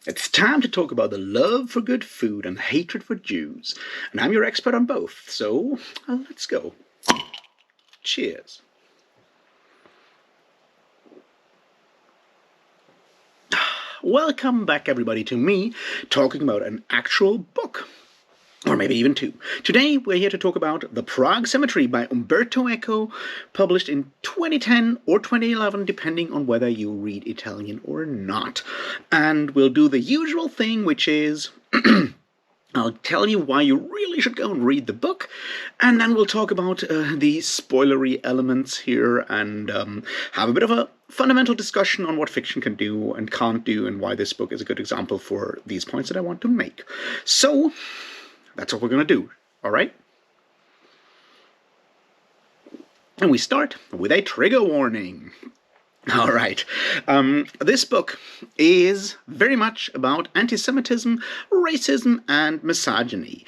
It's time to talk about the love for good food and hatred for Jews. And I'm your expert on both, so let's go. Cheers. Welcome back, everybody, to me talking about an actual book. Or maybe even two. Today we're here to talk about The Prague Cemetery by Umberto Eco, published in 2010 or 2011, depending on whether you read Italian or not. And we'll do the usual thing, which is I'll tell you why you really should go and read the book, and then we'll talk about the spoilery elements here and have a bit of a fundamental discussion on what fiction can do and can't do, and why this book is a good example for these points that I want to make. So that's what we're going to do, all right? And we start with a trigger warning. All right. This book is very much about anti-Semitism, racism, and misogyny.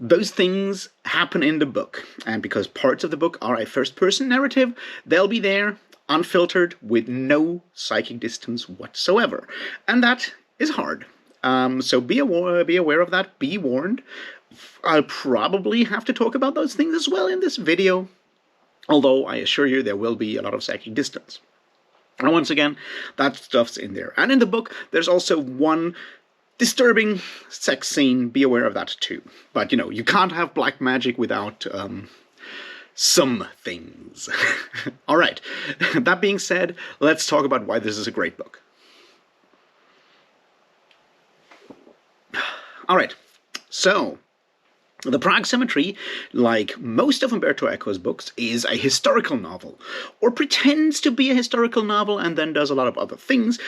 Those things happen in the book, and because parts of the book are a first-person narrative, they'll be there, unfiltered, with no psychic distance whatsoever. And that is hard. So be aware of that, be warned. I'll probably have to talk about those things as well in this video, although I assure you there will be a lot of psychic distance. And once again, that stuff's in there. And in the book, there's also one disturbing sex scene. Be aware of that too. But, you know, you can't have black magic without some things. All right. That being said, let's talk about why this is a great book. All right, so The Prague Cemetery, like most of Umberto Eco's books, is a historical novel, or pretends to be a historical novel and then does a lot of other things.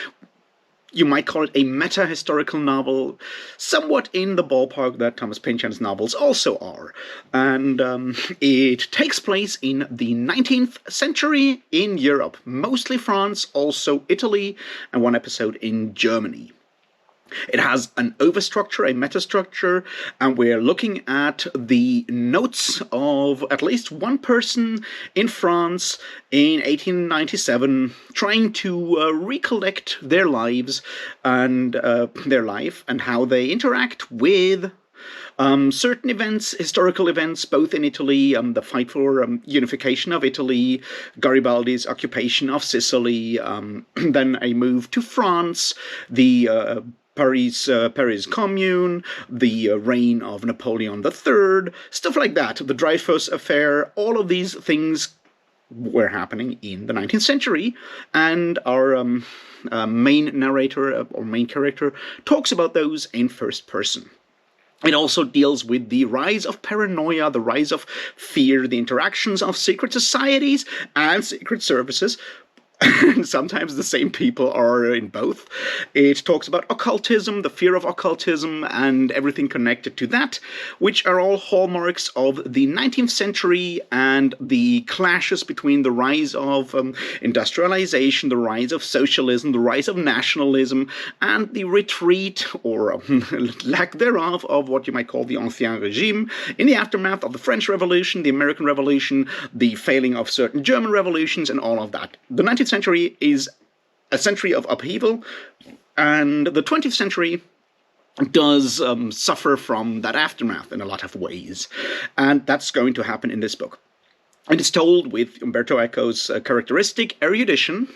You might call it a meta-historical novel, somewhat in the ballpark that Thomas Pynchon's novels also are. And it takes place in the 19th century in Europe, mostly France, also Italy, and one episode in Germany. It has an overstructure, a metastructure, and we're looking at the notes of at least one person in France in 1897 trying to recollect their lives and their life and how they interact with certain events, historical events, both in Italy, the fight for unification of Italy, Garibaldi's occupation of Sicily, then a move to France, the Paris Commune, the reign of Napoleon III, stuff like that, the Dreyfus Affair, all of these things were happening in the 19th century, and our main narrator, or main character, talks about those in first person. It also deals with the rise of paranoia, the rise of fear, the interactions of secret societies and secret services. Sometimes the same people are in both. It talks about occultism, the fear of occultism, and everything connected to that, which are all hallmarks of the 19th century and the clashes between the rise of industrialization, the rise of socialism, the rise of nationalism, and the retreat, or lack thereof, of what you might call the Ancien Regime, in the aftermath of the French Revolution, the American Revolution, the failing of certain German revolutions, and all of that. The 19th century is a century of upheaval, and the 20th century does suffer from that aftermath in a lot of ways, and that's going to happen in this book. And it's told with Umberto Eco's characteristic erudition,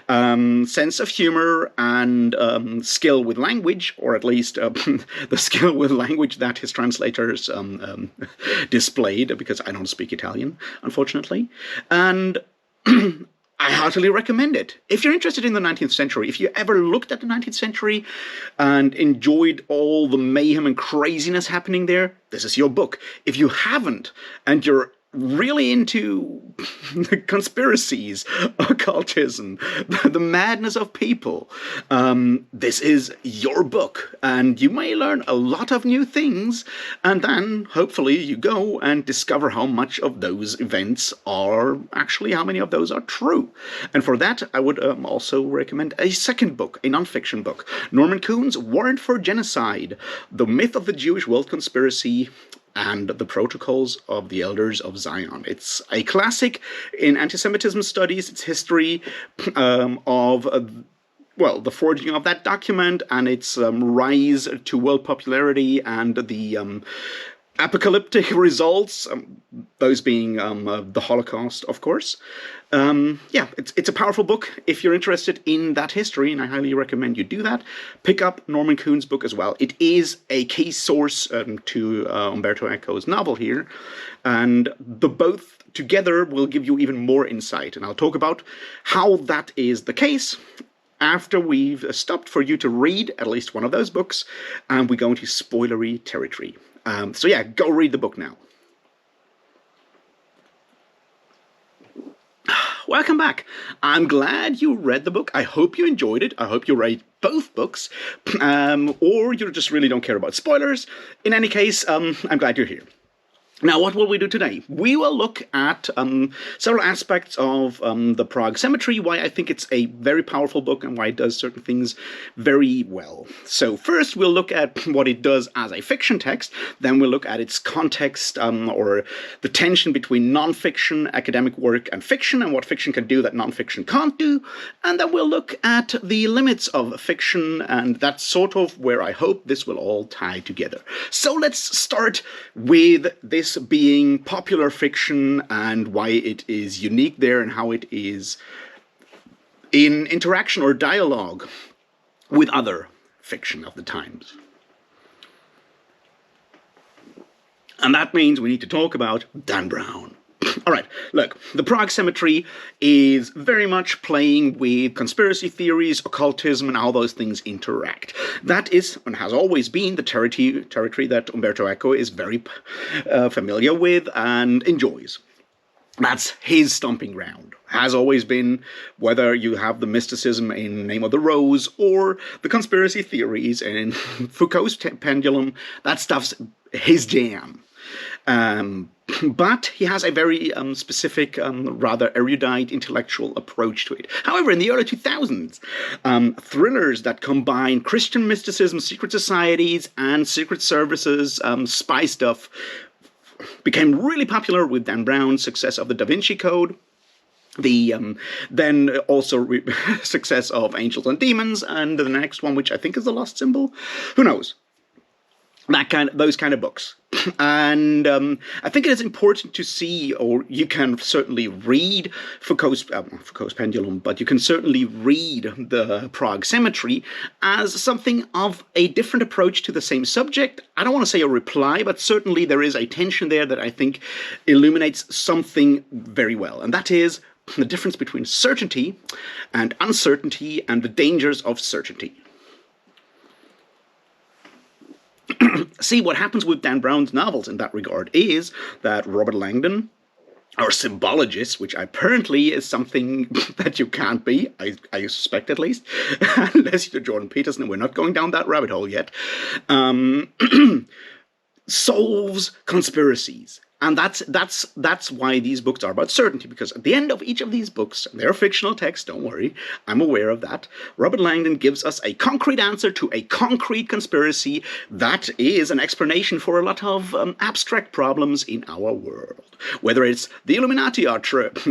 sense of humor, and skill with language, or at least the skill with language that his translators displayed, because I don't speak Italian, unfortunately. And I heartily recommend it. If you're interested in the 19th century, if you ever looked at the 19th century and enjoyed all the mayhem and craziness happening there, this is your book. If you haven't, and you're really into conspiracies, occultism, the madness of people, this is your book, and you may learn a lot of new things, and then hopefully you go and discover how much of those events are actually, how many of those are true. And for that, I would also recommend a second book, a non-fiction book, Norman Coon's Warrant for Genocide, The Myth of the Jewish World Conspiracy and the Protocols of the Elders of Zion. It's a classic in anti-Semitism studies. It's history of well, the forging of that document and its rise to world popularity and the apocalyptic results, those being the Holocaust, of course. Yeah, it's a powerful book if you're interested in that history, and I highly recommend you do that. Pick up Norman Coon's book as well. It is a key source to Umberto Eco's novel here, and the both together will give you even more insight, and I'll talk about how that is the case after we've stopped for you to read at least one of those books, and we go into spoilery territory. So yeah, go read the book now. Welcome back. I'm glad you read the book. I hope you enjoyed it. I hope you read both books, or you just really don't care about spoilers. In any case, I'm glad you're here. Now, what will we do today? We will look at several aspects of the Prague Cemetery, why I think it's a very powerful book and why it does certain things very well. So first, we'll look at what it does as a fiction text. Then we'll look at its context, or the tension between non-fiction, academic work, and fiction, and what fiction can do that non-fiction can't do. And then we'll look at the limits of fiction, and that's sort of where I hope this will all tie together. So let's start with this being popular fiction and why it is unique there and how it is in interaction or dialogue with other fiction of the times. And that means we need to talk about Dan Brown. All right, look, the Prague Cemetery is very much playing with conspiracy theories, occultism, and how those things interact. That is, and has always been, the territory that Umberto Eco is very familiar with and enjoys. That's his stomping ground. Has always been, whether you have the mysticism in Name of the Rose or the conspiracy theories in Foucault's Pendulum, that stuff's his jam. But he has a very specific, rather erudite intellectual approach to it. However, in the early 2000s, thrillers that combine Christian mysticism, secret societies, and secret services, spy stuff, became really popular with Dan Brown's success of the Da Vinci Code, the then also success of Angels and Demons, and the next one, which I think is The Lost Symbol. Who knows? Those kind of books. And I think it is important to see, or you can certainly read Foucault's Pendulum, but you can certainly read the Prague Cemetery as something of a different approach to the same subject. I don't want to say a reply, but certainly there is a tension there that I think illuminates something very well, and that is the difference between certainty and uncertainty and the dangers of certainty. See, what happens with Dan Brown's novels in that regard is that Robert Langdon, or symbologist, which apparently is something that you can't be, I suspect at least, unless you're Jordan Peterson, and we're not going down that rabbit hole yet, solves conspiracies. And that's why these books are about certainty, because at the end of each of these books, and they're fictional texts, don't worry, I'm aware of that, Robert Langdon gives us a concrete answer to a concrete conspiracy that is an explanation for a lot of abstract problems in our world. Whether it's the Illuminati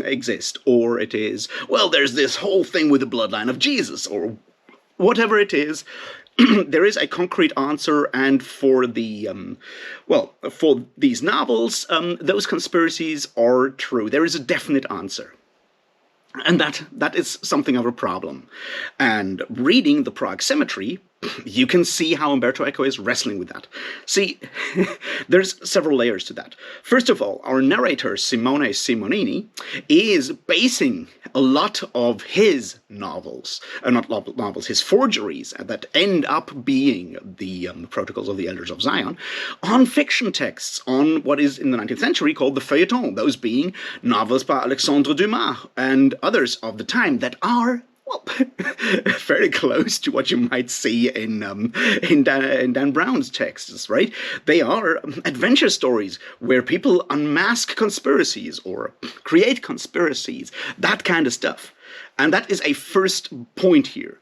exist, or it is, well, there's this whole thing with the bloodline of Jesus, or whatever it is, there is a concrete answer, and for the, for these novels, those conspiracies are true. There is a definite answer. And that is something of a problem. And reading the Prague Cemetery, you can see how Umberto Eco is wrestling with that. See, there's several layers to that. First of all, our narrator, Simone Simonini, is basing a lot of his novels, his forgeries that end up being the Protocols of the Elders of Zion, on fiction texts, on what is in the 19th century called the feuilleton, those being novels by Alexandre Dumas and others of the time that are, well, very close to what you might see in Dan Brown's texts, right? They are adventure stories where people unmask conspiracies or create conspiracies, that kind of stuff. And that is a first point here.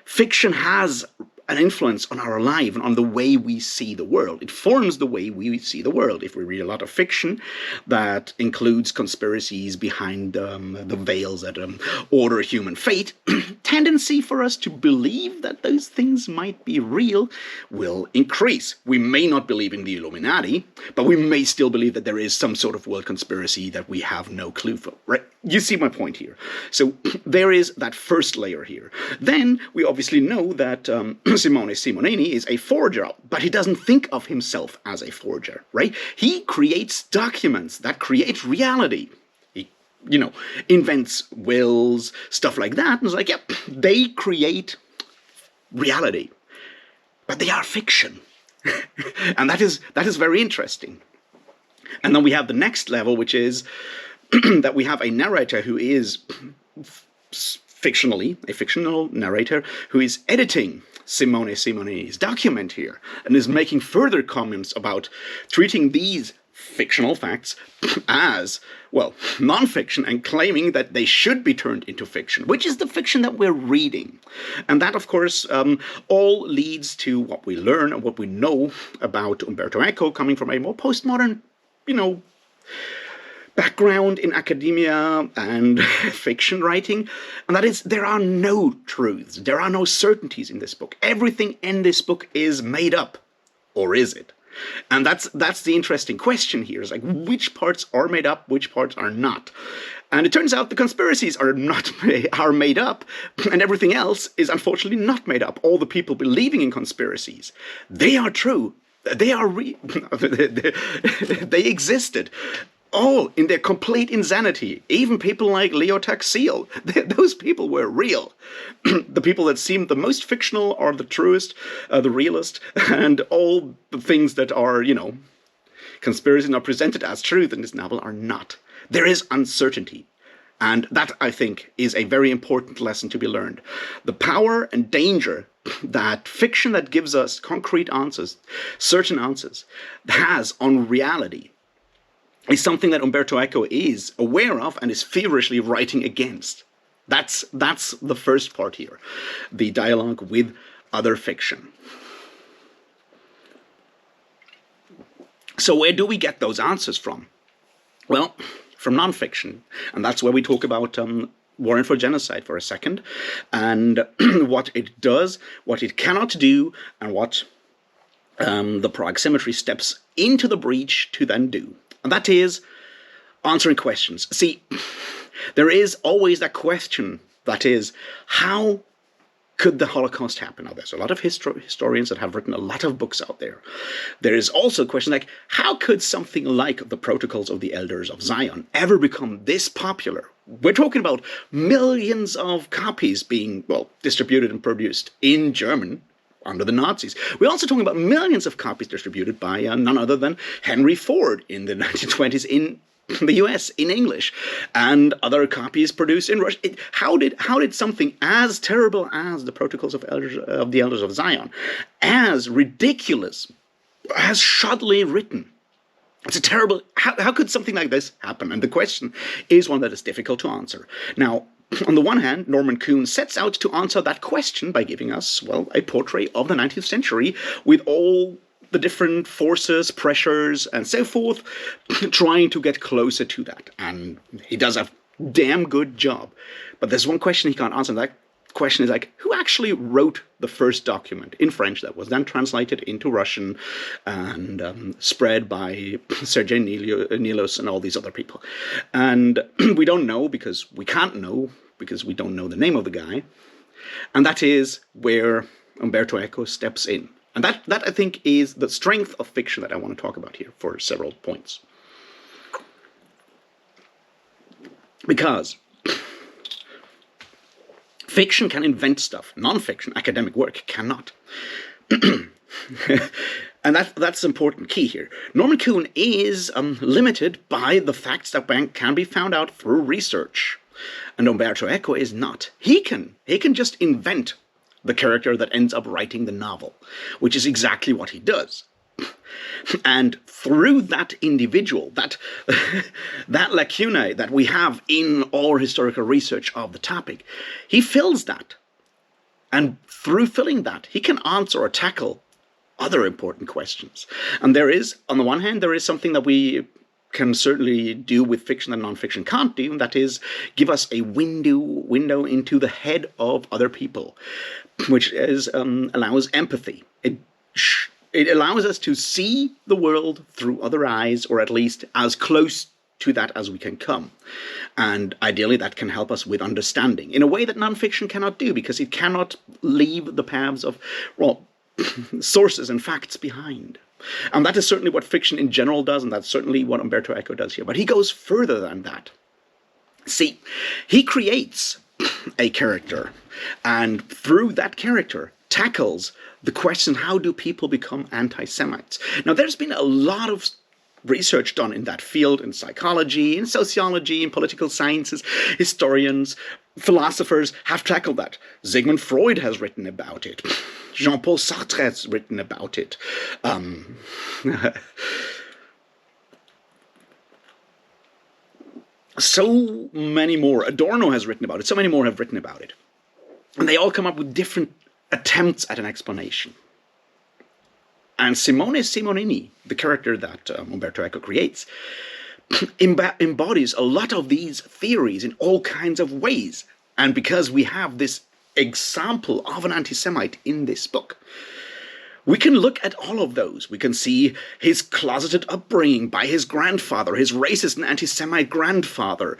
Fiction has an influence on our life and on the way we see the world. It forms the way we see the world. If we read a lot of fiction that includes conspiracies behind the veils that order human fate, tendency for us to believe that those things might be real will increase. We may not believe in the Illuminati, but we may still believe that there is some sort of world conspiracy that we have no clue for, right? You see my point here. So there is that first layer here. Then we obviously know that Simone Simonini is a forger, but he doesn't think of himself as a forger, right? He creates documents that create reality. He, invents wills, stuff like that. And it's like, yep, they create reality, but they are fiction. And that is very interesting. And then we have the next level, which is that we have a narrator who is a fictional narrator who is editing Simone Simonini's document here and is making further comments about treating these fictional facts as, well, non-fiction and claiming that they should be turned into fiction, which is the fiction that we're reading. And that, of course, all leads to what we learn and what we know about Umberto Eco coming from a more postmodern, background in academia and fiction writing, and that is, there are no truths, there are no certainties in this book. Everything in this book is made up, or is it? And that's the interesting question here, is like, which parts are made up, which parts are not? And it turns out the conspiracies are made up, and everything else is unfortunately not made up. All the people believing in conspiracies, they are true. They are they existed. All in their complete insanity. Even people like Leo Taxil, those people were real. The people that seem the most fictional are the truest, the realest, and all the things that are, conspiracies are presented as truth in this novel are not. There is uncertainty. And that, I think, is a very important lesson to be learned. The power and danger that fiction that gives us concrete answers, certain answers, has on reality is something that Umberto Eco is aware of and is feverishly writing against. That's the first part here, the dialogue with other fiction. So where do we get those answers from? Well, from nonfiction, and that's where we talk about Warrant for Genocide for a second, and what it does, what it cannot do, and what the Prague Cemetery steps into the breach to then do. And that is answering questions. See, there is always that question, that is, how could the Holocaust happen? Now, there's a lot of historians that have written a lot of books out there. There is also a question like, how could something like the Protocols of the Elders of Zion ever become this popular? We're talking about millions of copies being, distributed and produced in German under the Nazis. We're also talking about millions of copies distributed by none other than Henry Ford in the 1920s in the US, in English, and other copies produced in Russian. How did something as terrible as the Protocols of the Elders of Zion, as ridiculous, as shoddily written, it's a terrible, how could something like this happen? And the question is one that is difficult to answer. Now, on the one hand, Norman Cohn sets out to answer that question by giving us, a portrait of the 19th century with all the different forces, pressures, and so forth, trying to get closer to that. And he does a damn good job. But there's one question he can't answer. That question is like, who actually wrote the first document in French that was then translated into Russian and spread by Sergei Nilos and all these other people? And we don't know, because we can't know, because we don't know the name of the guy. And that is where Umberto Eco steps in. And that I think is the strength of fiction that I want to talk about here for several points. Because fiction can invent stuff. Non-fiction, academic work, cannot. And that's an important key here. Norman Cohn is limited by the facts that can be found out through research. And Umberto Eco is not. He can just invent the character that ends up writing the novel, which is exactly what he does. And through that individual, that lacunae that we have in all historical research of the topic, he fills that. And through filling that, he can answer or tackle other important questions. And there is, on the one hand, there is something that we can certainly do with fiction that nonfiction can't do, and that is give us a window into the head of other people, which is allows empathy. It allows us to see the world through other eyes, or at least as close to that as we can come. And ideally, that can help us with understanding in a way that nonfiction cannot do, because it cannot leave the paths of, well, sources and facts behind. And that is certainly what fiction in general does, and that's certainly what Umberto Eco does here. But he goes further than that. See, he creates a character, and through that character tackles the question, how do people become anti-Semites? Now, there's been a lot of research done in that field, in psychology, in sociology, in political sciences. Historians, philosophers have tackled that. Sigmund Freud has written about it. Jean-Paul Sartre has written about it. So many more. Adorno has written about it. So many more have written about it. And they all come up with different attempts at an explanation. And Simone Simonini, the character that Umberto Eco creates, embodies a lot of these theories in all kinds of ways. And because we have this example of an anti-Semite in this book, we can look at all of those. We can see his closeted upbringing by his grandfather, his racist and anti-Semite grandfather,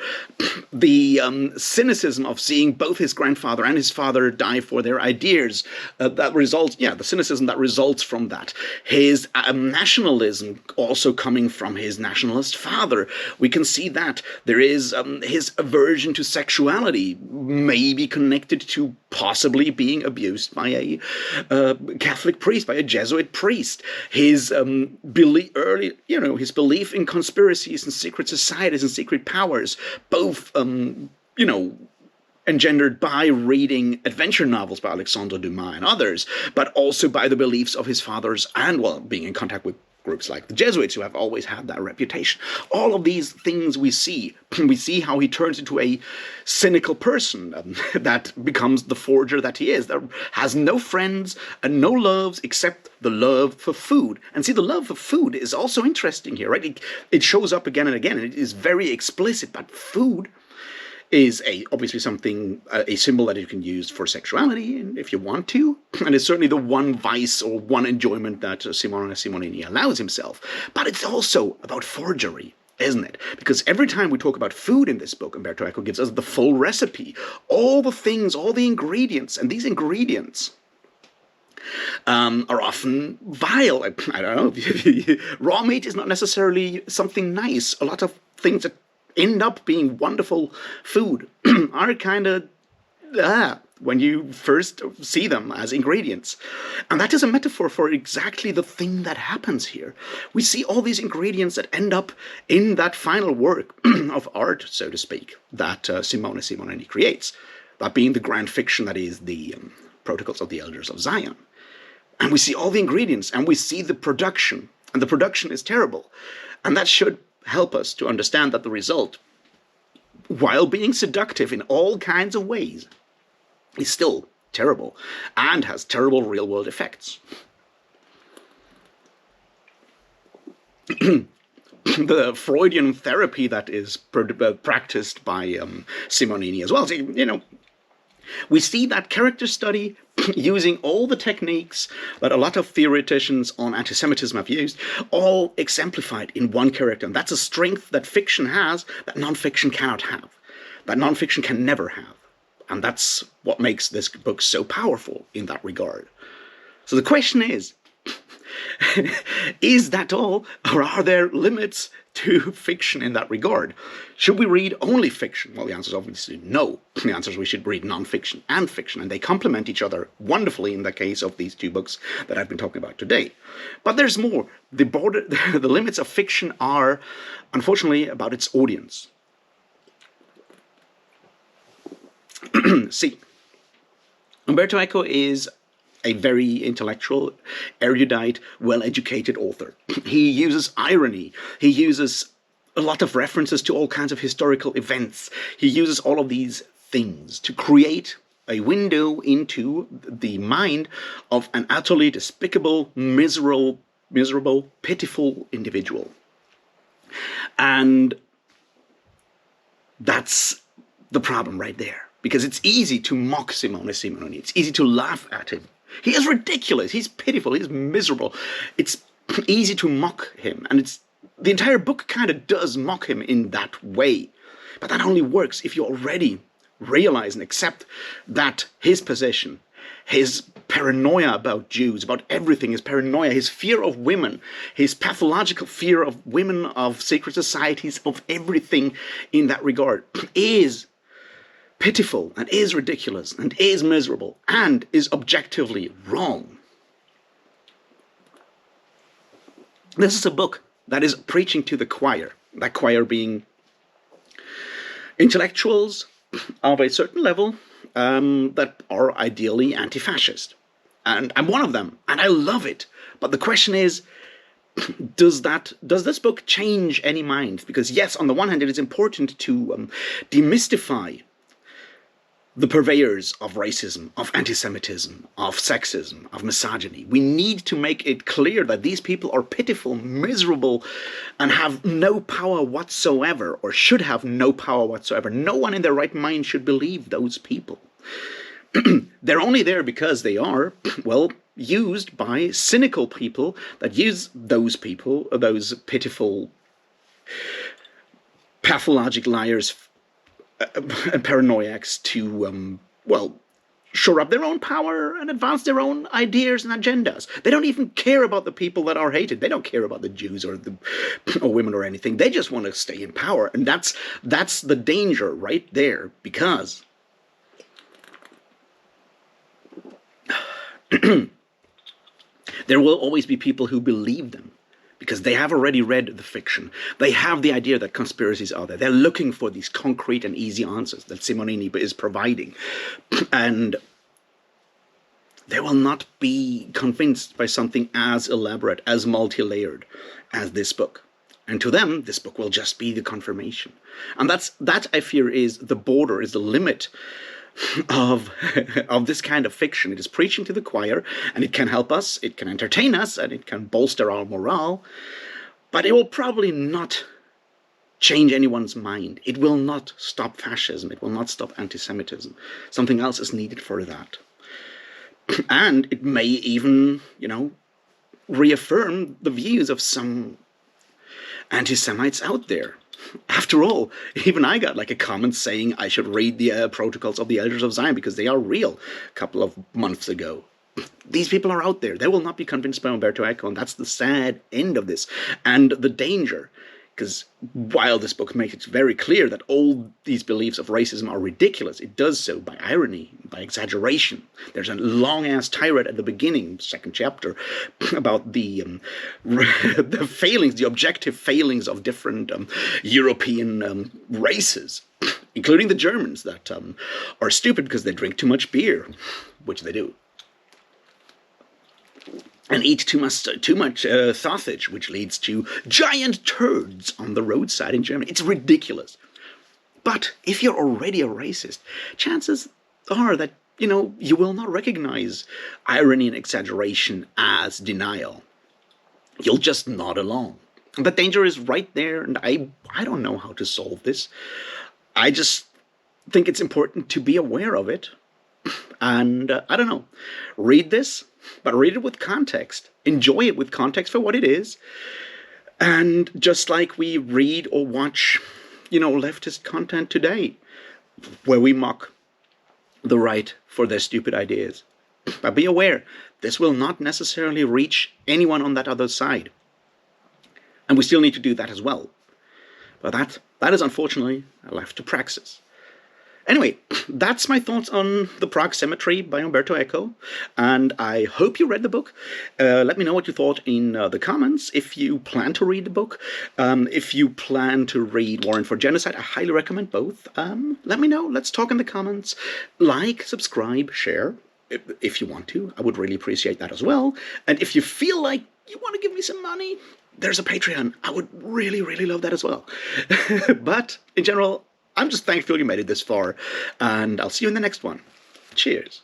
the cynicism of seeing both his grandfather and his father die for their ideas. The cynicism that results from that. His nationalism also coming from his nationalist father. We can see that there is his aversion to sexuality, maybe connected to possibly being abused by a Catholic priest, by a Jesuit priest. His his belief in conspiracies and secret societies and secret powers, both engendered by reading adventure novels by Alexandre Dumas and others, but also by the beliefs of his fathers and, being in contact with groups like the Jesuits, who have always had that reputation. All of these things we see. We see how he turns into a cynical person that becomes the forger that he is, that has no friends and no loves except the love for food. And see, the love for food is also interesting here, right? It shows up again and again, and it is very explicit, but food is obviously something, a symbol that you can use for sexuality if you want to. And it's certainly the one vice or one enjoyment that Simone Simonini allows himself. But it's also about forgery, isn't it? Because every time we talk about food in this book, Umberto Eco gives us the full recipe, all the things, all the ingredients. And these ingredients are often vile. I don't know. Raw meat is not necessarily something nice. A lot of things that end up being wonderful food are kind of when you first see them as ingredients. And that is a metaphor for exactly the thing that happens here. We see all these ingredients that end up in that final work of art, so to speak, that Simone Simonini creates, that being the grand fiction that is the Protocols of the Elders of Zion. And we see all the ingredients, and we see the production, and the production is terrible. And that should help us to understand that the result, while being seductive in all kinds of ways, is still terrible and has terrible real-world effects. The Freudian therapy that is practiced by Simonini as well. So, we see that character study using all the techniques that a lot of theoreticians on anti-Semitism have used, all exemplified in one character. And that's a strength that fiction has that nonfiction cannot have, that nonfiction can never have. And that's what makes this book so powerful in that regard. So the question is that all, or are there limits to fiction in that regard? Should we read only fiction? Well, the answer is obviously no. The answer is we should read non-fiction and fiction, and they complement each other wonderfully in the case of these two books that I've been talking about today. But there's more. The limits of fiction are, unfortunately, about its audience. See, Umberto Eco is a very intellectual, erudite, well-educated author. He uses irony. He uses a lot of references to all kinds of historical events. He uses all of these things to create a window into the mind of an utterly despicable, miserable, pitiful individual. And that's the problem right there. Because it's easy to mock Simone Simononi. It's easy to laugh at him. He is ridiculous. He's pitiful. He's miserable. It's easy to mock him. And the entire book kind of does mock him in that way. But that only works if you already realize and accept that his position, his paranoia about Jews, about everything, his paranoia, his fear of women, his pathological fear of women, of secret societies, of everything in that regard, is pitiful and is ridiculous and is miserable and is objectively wrong. This is a book that is preaching to the choir, that choir being intellectuals of a certain level that are ideally anti-fascist. And I'm one of them, and I love it. But the question is, does this book change any minds? Because yes, on the one hand, it is important to demystify the purveyors of racism, of anti-Semitism, of sexism, of misogyny. We need to make it clear that these people are pitiful, miserable, and have no power whatsoever, or should have no power whatsoever. No one in their right mind should believe those people. They're only there because they are, well, used by cynical people that use those people, those pitiful, pathologic liars, and paranoiacs to, well, shore up their own power and advance their own ideas and agendas. They don't even care about the people that are hated. They don't care about the Jews or women or anything. They just want to stay in power. And that's the danger right there, because there will always be people who believe them, because they have already read the fiction. They have the idea that conspiracies are there. They're looking for these concrete and easy answers that Simonini is providing. And they will not be convinced by something as elaborate, as multi-layered as this book. And to them, this book will just be the confirmation. And that I fear is the border, is the limit of this kind of fiction. It is preaching to the choir, and it can help us, it can entertain us, and it can bolster our morale, but it will probably not change anyone's mind. It will not stop fascism. It will not stop anti-Semitism. Something else is needed for that. And it may even, reaffirm the views of some anti-Semites out there. After all, even I got like a comment saying I should read the Protocols of the Elders of Zion because they are real a couple of months ago. These people are out there. They will not be convinced by Umberto Eco, and that's the sad end of this. And the danger, because while this book makes it very clear that all these beliefs of racism are ridiculous, it does so by irony, by exaggeration. There's a long-ass tirade at the beginning, second chapter, about the failings, the objective failings of different European races, including the Germans, that are stupid because they drink too much beer, which they do, and eat too much sausage, which leads to giant turds on the roadside in Germany. It's ridiculous. But if you're already a racist, chances are that, you will not recognize irony and exaggeration as denial. You'll just nod along. And the danger is right there, and I don't know how to solve this. I just think it's important to be aware of it. And, I don't know, read this, but read it with context. Enjoy it with context for what it is. And just like we read or watch, leftist content today, where we mock the right for their stupid ideas. But be aware, this will not necessarily reach anyone on that other side. And we still need to do that as well. But that is unfortunately left to praxis. Anyway, that's my thoughts on The Prague Cemetery by Umberto Eco, and I hope you read the book. Let me know what you thought in the comments. If you plan to read the book, if you plan to read Warrant for Genocide, I highly recommend both. Let me know. Let's talk in the comments. Like, subscribe, share, if you want to. I would really appreciate that as well. And if you feel like you want to give me some money, there's a Patreon. I would really, really love that as well. But in general, I'm just thankful you made it this far, and I'll see you in the next one. Cheers.